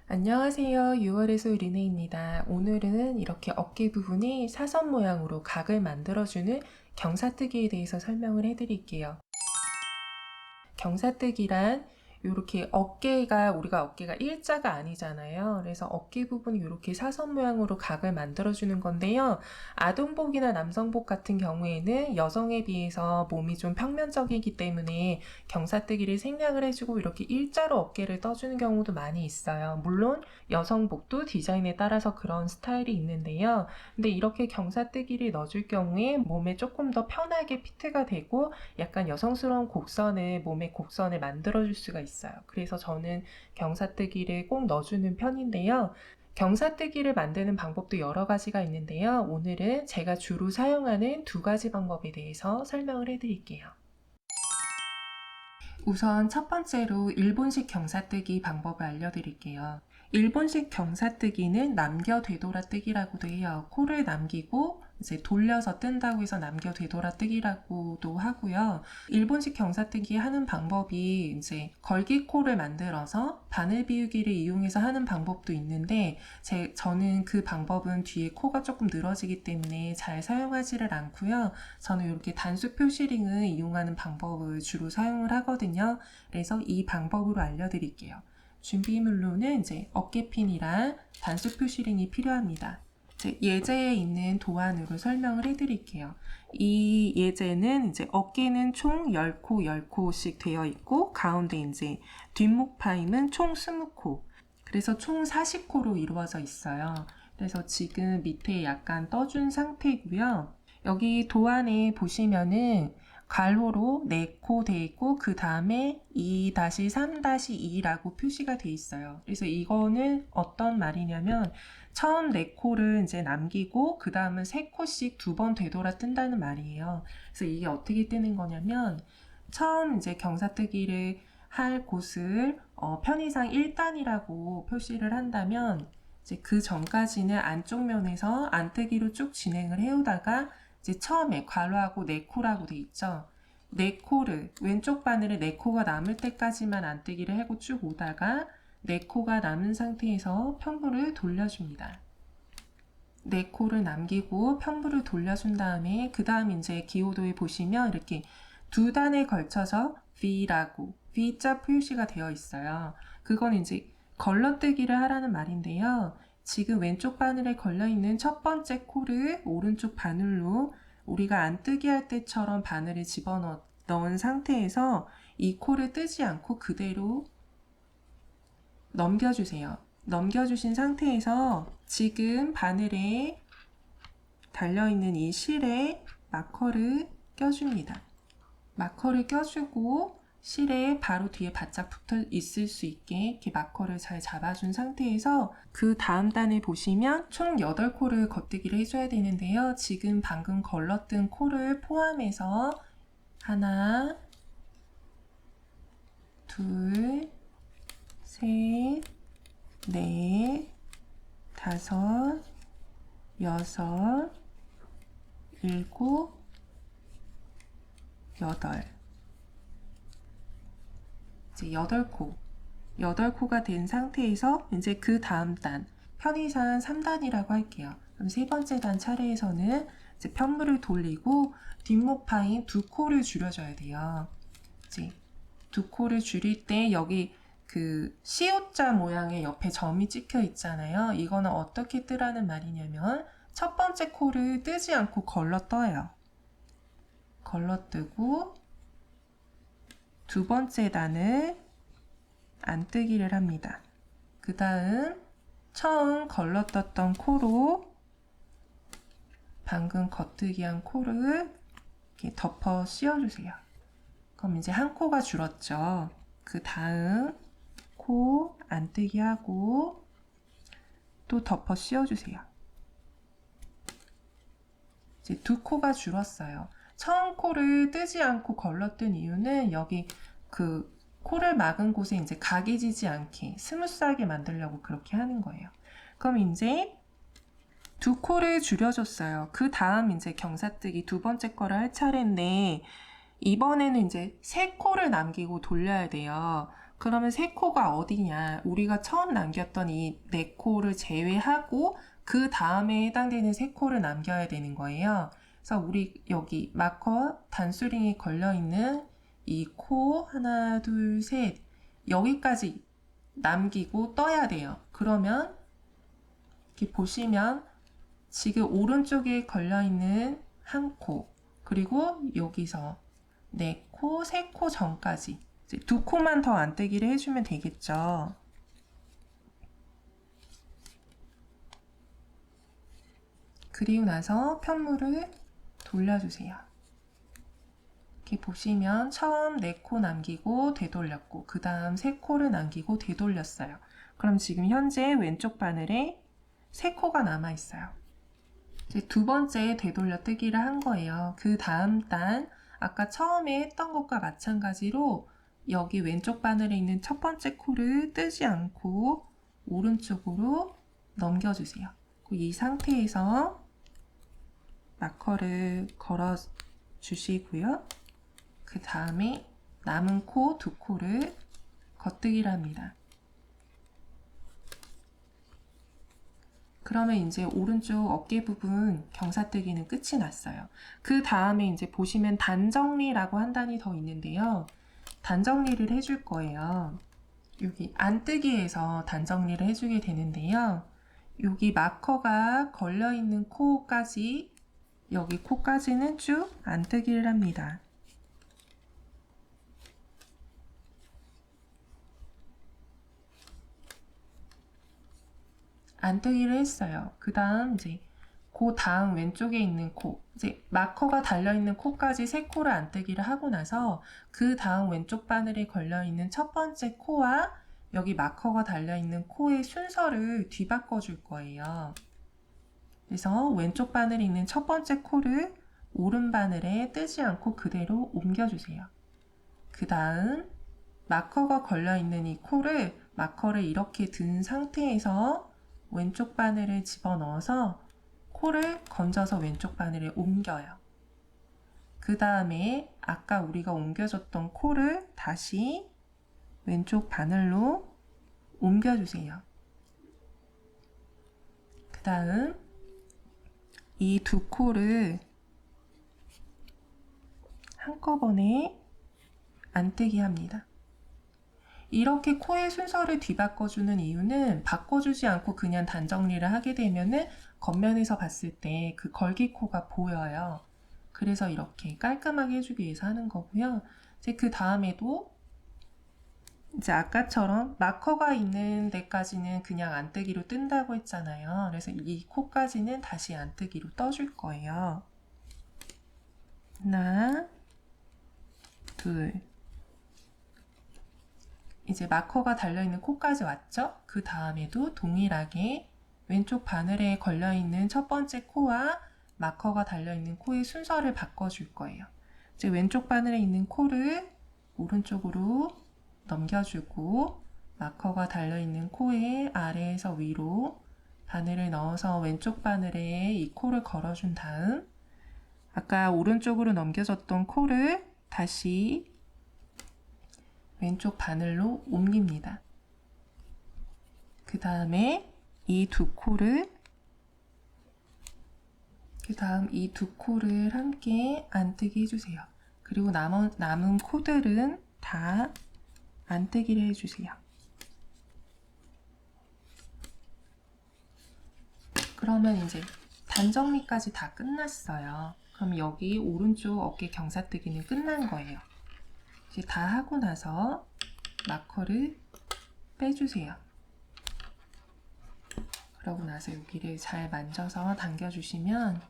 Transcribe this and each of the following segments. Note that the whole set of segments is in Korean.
안녕하세요. 6월의 소율 리네입니다. 오늘은 이렇게 어깨 부분이 사선 모양으로 각을 만들어주는 경사뜨기에 대해서 설명을 해드릴게요. 경사뜨기란 이렇게 우리가 어깨가 일자가 아니잖아요. 그래서 어깨 부분이 이렇게 사선 모양으로 각을 만들어주는 건데요. 아동복이나 남성복 같은 경우에는 여성에 비해서 몸이 좀 평면적이기 때문에 경사뜨기를 생략을 해주고 이렇게 일자로 어깨를 떠주는 경우도 많이 있어요. 물론 여성복도 디자인에 따라서 그런 스타일이 있는데요. 근데 이렇게 경사뜨기를 넣어줄 경우에 몸에 조금 더 편하게 피트가 되고 약간 여성스러운 몸의 곡선을 만들어줄 수가 있어요. 그래서 저는 경사뜨기를 꼭 넣어주는 편인데요. 경사뜨기를 만드는 방법도 여러 가지가 있는데요. 오늘은 제가 주로 사용하는 두 가지 방법에 대해서 설명을 해드릴게요. 우선 첫 번째로 일본식 경사뜨기 방법을 알려드릴게요. 일본식 경사뜨기는 남겨 되돌아뜨기라고도 해요. 코를 남기고 이제 돌려서 뜬다고 해서 남겨 되돌아뜨기라고도 하고요. 일본식 경사뜨기 하는 방법이 이제 걸기코를 만들어서 바늘 비우기를 이용해서 하는 방법도 있는데 저는 그 방법은 뒤에 코가 조금 늘어지기 때문에 잘 사용하지를 않고요. 저는 이렇게 단수 표시링을 이용하는 방법을 주로 사용을 하거든요. 그래서 이 방법으로 알려드릴게요. 준비물로는 이제 어깨핀이랑 단수 표시링이 필요합니다. 예제에 있는 도안으로 설명을 해드릴게요. 이 예제는 이제 어깨는 총 10코, 10코씩 되어 있고, 가운데 이제 뒷목 파임은 총 20코. 그래서 총 40코로 이루어져 있어요. 그래서 지금 밑에 약간 떠준 상태고요. 여기 도안에 보시면은 괄호로 4코 돼 있고 그 다음에 2-3-2라고 표시가 돼 있어요. 그래서 이거는 어떤 말이냐면 처음 4코를 이제 남기고 그 다음은 3코씩 2번 되돌아 뜬다는 말이에요. 그래서 이게 어떻게 뜨는 거냐면 처음 이제 경사뜨기를 할 곳을 편의상 1단이라고 표시를 한다면 이제 그 전까지는 안쪽 면에서 안뜨기로 쭉 진행을 해오다가 이제 처음에 괄호하고 4코라고 돼 있죠. 4코를 왼쪽 바늘에 4코가 남을 때까지만 안뜨기를 하고 쭉 오다가 4코가 남은 상태에서 편부를 돌려줍니다. 4코를 남기고 편부를 돌려준 다음에 그 다음 이제 기호도에 보시면 이렇게 두 단에 걸쳐서 V라고 V자 표시가 되어 있어요. 그건 이제 걸러뜨기를 하라는 말인데요. 지금 왼쪽 바늘에 걸려있는 첫 번째 코를 오른쪽 바늘로 우리가 안뜨기 할 때처럼 바늘을 집어넣은 상태에서 이 코를 뜨지 않고 그대로 넘겨주세요. 넘겨주신 상태에서 지금 바늘에 달려있는 이 실에 마커를 껴줍니다. 마커를 껴주고 실에 바로 뒤에 바짝 붙어 있을 수 있게 이렇게 마커를 잘 잡아준 상태에서 그 다음 단에 보시면 총 8코를 겉뜨기를 해줘야 되는데요. 지금 방금 걸렀던 코를 포함해서 하나, 둘, 셋, 넷, 다섯, 여섯, 일곱, 여덟. 이제 8코가 된 상태에서 이제 그 다음 단, 편의상 3단이라고 할게요. 그럼 세 번째 단 차례에서는 이제 편물을 돌리고 뒷목 파인 2코를 줄여줘야 돼요. 이제 2코를 줄일 때 여기 그 C자 모양의 옆에 점이 찍혀 있잖아요. 이거는 어떻게 뜨라는 말이냐면 첫 번째 코를 뜨지 않고 걸러떠요. 걸러뜨고 두 번째 단을 안뜨기를 합니다. 그 다음 처음 걸러떴던 코로 방금 겉뜨기한 코를 이렇게 덮어 씌워주세요. 그럼 이제 한 코가 줄었죠. 그 다음 코 안뜨기 하고 또 덮어 씌워주세요. 이제 2코가 줄었어요. 처음 코를 뜨지 않고 걸러뜬 이유는 여기 그 코를 막은 곳에 이제 각이 지지 않게 스무스하게 만들려고 그렇게 하는 거예요. 그럼 이제 2코를 줄여줬어요. 그 다음 이제 경사뜨기 두 번째 거를 할 차례인데 이번에는 이제 3코를 남기고 돌려야 돼요. 그러면 세 코가 어디냐? 우리가 처음 남겼던 이 네 코를 제외하고 그 다음에 해당되는 세 코를 남겨야 되는 거예요. 그래서 우리 여기 마커 단수링이 걸려있는 이 코 하나, 둘, 셋 여기까지 남기고 떠야 돼요. 그러면 이렇게 보시면 지금 오른쪽에 걸려있는 한 코, 그리고 여기서 네 코, 세 코 전까지 이제 두 코만 더 안뜨기를 해주면 되겠죠. 그리고 나서 편물을 돌려주세요. 이렇게 보시면 처음 네 코 남기고 되돌렸고 그 다음 세 코를 남기고 되돌렸어요. 그럼 지금 현재 왼쪽 바늘에 세 코가 남아있어요. 이제 두 번째 되돌려 뜨기를 한 거예요. 그 다음 단 아까 처음에 했던 것과 마찬가지로 여기 왼쪽 바늘에 있는 첫 번째 코를 뜨지 않고 오른쪽으로 넘겨주세요. 이 상태에서 마커를 걸어 주시고요. 그 다음에 남은 코 두 코를 겉뜨기를 합니다. 그러면 이제 오른쪽 어깨 부분 경사뜨기는 끝이 났어요. 그 다음에 이제 보시면 단정리라고 한 단이 더 있는데요. 단정리를 해줄 거예요. 여기 안뜨기에서 단정리를 해주게 되는데요. 여기 마커가 걸려있는 코까지 여기 코까지는 쭉 안뜨기를 합니다. 안뜨기를 했어요. 그 다음 이제 그 다음 왼쪽에 있는 코, 이제 마커가 달려있는 코까지 세 코를 안뜨기를 하고 나서 그 다음 왼쪽 바늘에 걸려있는 첫 번째 코와 여기 마커가 달려있는 코의 순서를 뒤바꿔 줄 거예요. 그래서 왼쪽 바늘에 있는 첫 번째 코를 오른 바늘에 뜨지 않고 그대로 옮겨주세요. 그 다음 마커가 걸려있는 이 코를 마커를 이렇게 든 상태에서 왼쪽 바늘을 집어넣어서 코를 건져서 왼쪽 바늘에 옮겨요. 그 다음에 아까 우리가 옮겨줬던 코를 다시 왼쪽 바늘로 옮겨주세요. 그 다음 이 두 코를 한꺼번에 안뜨기 합니다. 이렇게 코의 순서를 뒤바꿔주는 이유는 바꿔주지 않고 그냥 단정리를 하게 되면은 겉면에서 봤을 때 그 걸기코가 보여요. 그래서 이렇게 깔끔하게 해주기 위해서 하는 거고요. 이제 그 다음에도 이제 아까처럼 마커가 있는 데까지는 그냥 안뜨기로 뜬다고 했잖아요. 그래서 이 코까지는 다시 안뜨기로 떠줄 거예요. 하나, 둘. 이제 마커가 달려있는 코까지 왔죠? 그 다음에도 동일하게 왼쪽 바늘에 걸려있는 첫 번째 코와 마커가 달려있는 코의 순서를 바꿔줄 거예요. 이제 왼쪽 바늘에 있는 코를 오른쪽으로 넘겨주고 마커가 달려있는 코의 아래에서 위로 바늘을 넣어서 왼쪽 바늘에 이 코를 걸어준 다음 아까 오른쪽으로 넘겨줬던 코를 다시 왼쪽 바늘로 옮깁니다. 그 다음에 이 두 코를 함께 안뜨기 해주세요. 그리고 남은 코들은 다 안뜨기를 해주세요. 그러면 이제 단정리까지 다 끝났어요. 그럼 여기 오른쪽 어깨 경사뜨기는 끝난 거예요. 이제 다 하고 나서 마커를 빼주세요. 그러고 나서 여기를 잘 만져서 당겨주시면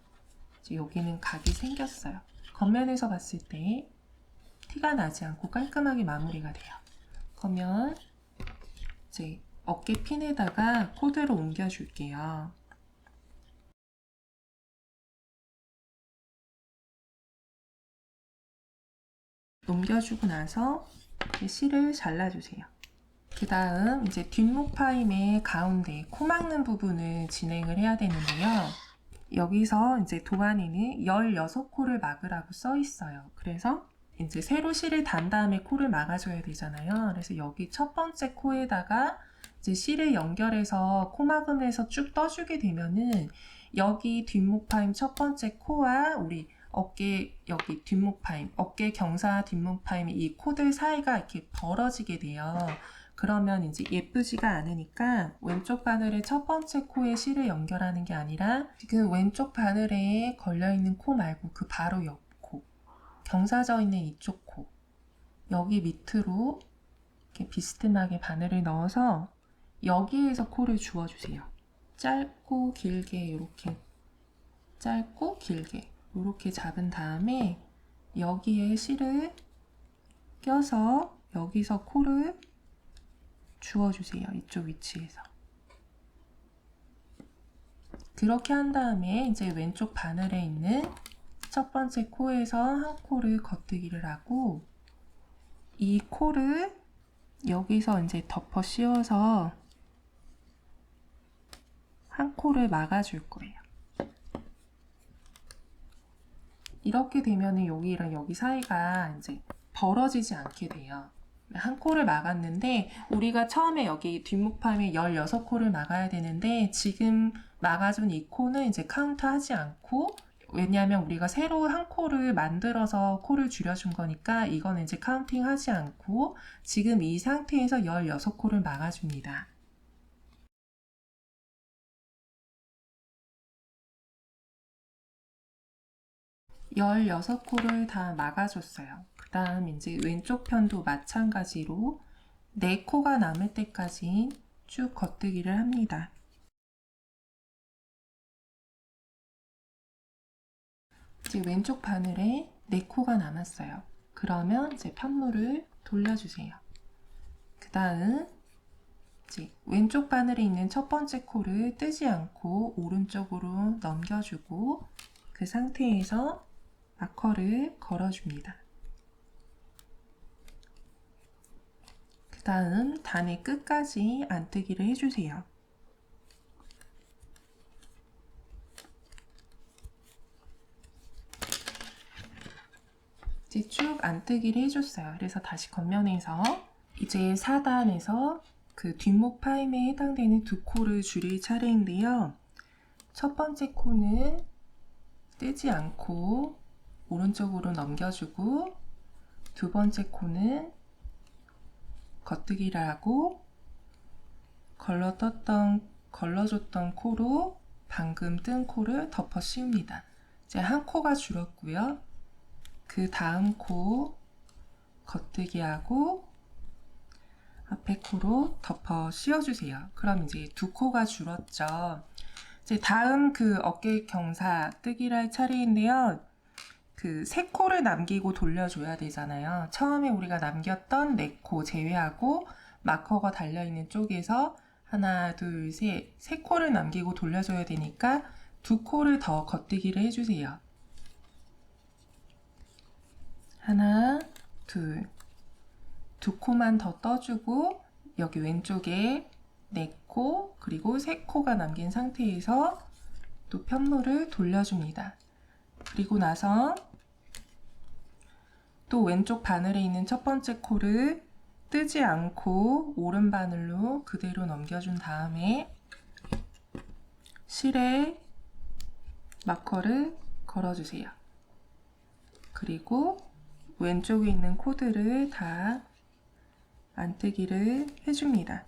이제 여기는 각이 생겼어요. 겉면에서 봤을 때 티가 나지 않고 깔끔하게 마무리가 돼요. 그러면 이제 어깨 핀에다가 코드를 옮겨줄게요. 옮겨주고 나서 실을 잘라주세요. 그 다음 이제 뒷목 파임의 가운데 코 막는 부분을 진행을 해야 되는데요. 여기서 이제 도안에는 16코를 막으라고 써 있어요. 그래서 이제 새로 실을 단 다음에 코를 막아줘야 되잖아요. 그래서 여기 첫 번째 코에다가 이제 실을 연결해서 코 막으면서 쭉 떠주게 되면은 여기 뒷목 파임 첫 번째 코와 우리 어깨 여기 뒷목 파임, 어깨 경사 뒷목 파임 이 코들 사이가 이렇게 벌어지게 돼요. 그러면 이제 예쁘지가 않으니까 왼쪽 바늘에 첫 번째 코에 실을 연결하는 게 아니라 지금 왼쪽 바늘에 걸려있는 코 말고 그 바로 옆 코, 경사져 있는 이쪽 코, 여기 밑으로 이렇게 비스듬하게 바늘을 넣어서 여기에서 코를 주워주세요. 짧고 길게 이렇게 짧고 길게 이렇게 잡은 다음에 여기에 실을 껴서 여기서 코를 주워주세요. 이쪽 위치에서. 그렇게 한 다음에 이제 왼쪽 바늘에 있는 첫 번째 코에서 한 코를 겉뜨기를 하고 이 코를 여기서 이제 덮어 씌워서 한 코를 막아줄 거예요. 이렇게 되면은 여기랑 여기 사이가 이제 벌어지지 않게 돼요. 한 코를 막았는데 우리가 처음에 여기 뒷목 파임에 16코를 막아야 되는데 지금 막아준 이 코는 이제 카운트 하지 않고 왜냐하면 우리가 새로 한 코를 만들어서 코를 줄여준 거니까 이거는 이제 카운팅 하지 않고 지금 이 상태에서 16코를 막아줍니다. 16코를 다 막아줬어요. 그 다음 이제 왼쪽 편도 마찬가지로 4코가 남을 때까지 쭉 겉뜨기를 합니다. 이제 왼쪽 바늘에 4코가 남았어요. 그러면 이제 편물을 돌려주세요. 그 다음 이제 왼쪽 바늘에 있는 첫 번째 코를 뜨지 않고 오른쪽으로 넘겨주고 그 상태에서 마커를 걸어줍니다. 그 다음 단의 끝까지 안뜨기를 해주세요. 이제 쭉 안뜨기를 해줬어요. 그래서 다시 겉면에서 이제 4단에서 그 뒷목 파임에 해당되는 2코를 줄일 차례인데요. 첫 번째 코는 뜨지 않고 오른쪽으로 넘겨주고 두 번째 코는 겉뜨기를 하고 걸러줬던 코로 방금 뜬 코를 덮어 씌웁니다. 이제 한 코가 줄었고요. 그 다음 코 겉뜨기 하고 앞에 코로 덮어 씌워주세요. 그럼 이제 2코가 줄었죠. 이제 다음 그 어깨 경사 뜨기를 할 차례인데요. 그 3코를 남기고 돌려줘야 되잖아요. 처음에 우리가 남겼던 4코 제외하고 마커가 달려있는 쪽에서 하나, 둘, 셋, 3코를 남기고 돌려줘야 되니까 2코를 더 겉뜨기를 해주세요. 하나, 둘, 2코만 더 떠주고 여기 왼쪽에 4코 그리고 3코가 남긴 상태에서 또 편물을 돌려줍니다. 그리고 나서 또 왼쪽 바늘에 있는 첫 번째 코를 뜨지 않고 오른 바늘로 그대로 넘겨준 다음에 실에 마커를 걸어주세요. 그리고 왼쪽에 있는 코들을 다 안뜨기를 해줍니다.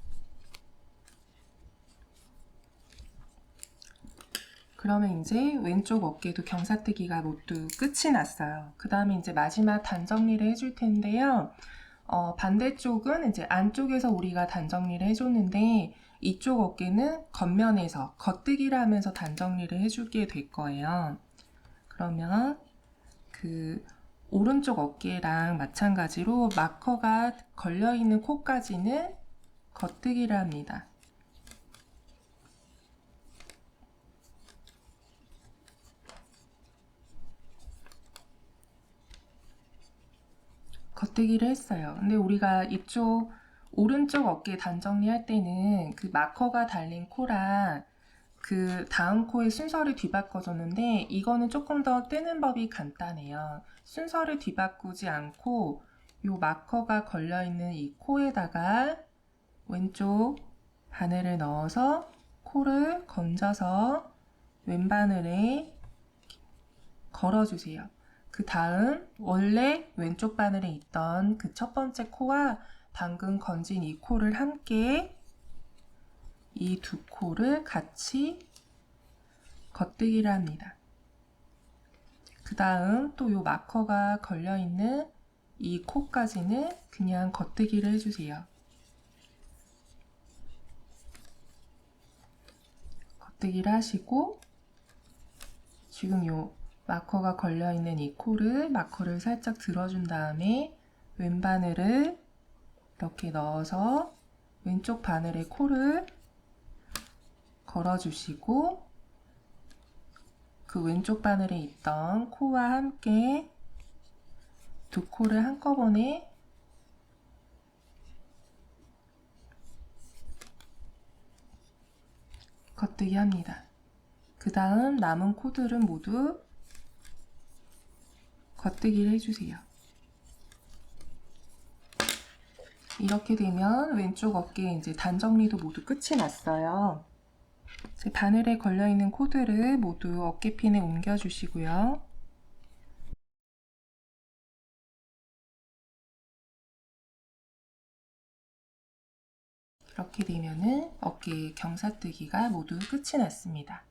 그러면 이제 왼쪽 어깨도 경사뜨기가 모두 끝이 났어요. 그 다음에 이제 마지막 단 정리를 해줄 텐데요. 반대쪽은 이제 안쪽에서 우리가 단 정리를 해줬는데 이쪽 어깨는 겉면에서 겉뜨기를 하면서 단 정리를 해주게 될 거예요. 그러면 그 오른쪽 어깨랑 마찬가지로 마커가 걸려있는 코까지는 겉뜨기를 합니다. 겉뜨기를 했어요. 근데 우리가 이쪽 오른쪽 어깨 단 정리할 때는 그 마커가 달린 코랑 그 다음 코의 순서를 뒤바꿔줬는데 이거는 조금 더 뜨는 법이 간단해요. 순서를 뒤바꾸지 않고 요 마커가 걸려있는 이 코에다가 왼쪽 바늘을 넣어서 코를 건져서 왼바늘에 걸어주세요. 그 다음 원래 왼쪽 바늘에 있던 그 첫 번째 코와 방금 건진 이 코를 함께 이 두 코를 같이 겉뜨기를 합니다. 그 다음 또 요 마커가 걸려있는 이 코까지는 그냥 겉뜨기를 해주세요. 겉뜨기를 하시고 지금 요 마커가 걸려있는 이 코를 마커를 살짝 들어준 다음에 왼바늘을 이렇게 넣어서 왼쪽 바늘에 코를 걸어주시고 그 왼쪽 바늘에 있던 코와 함께 두 코를 한꺼번에 겉뜨기 합니다. 그 다음 남은 코들은 모두 겉뜨기를 해주세요. 이렇게 되면 왼쪽 어깨 이제 단 정리도 모두 끝이 났어요. 이제 바늘에 걸려있는 코들을 모두 어깨핀에 옮겨주시고요. 이렇게 되면은 어깨 경사뜨기가 모두 끝이 났습니다.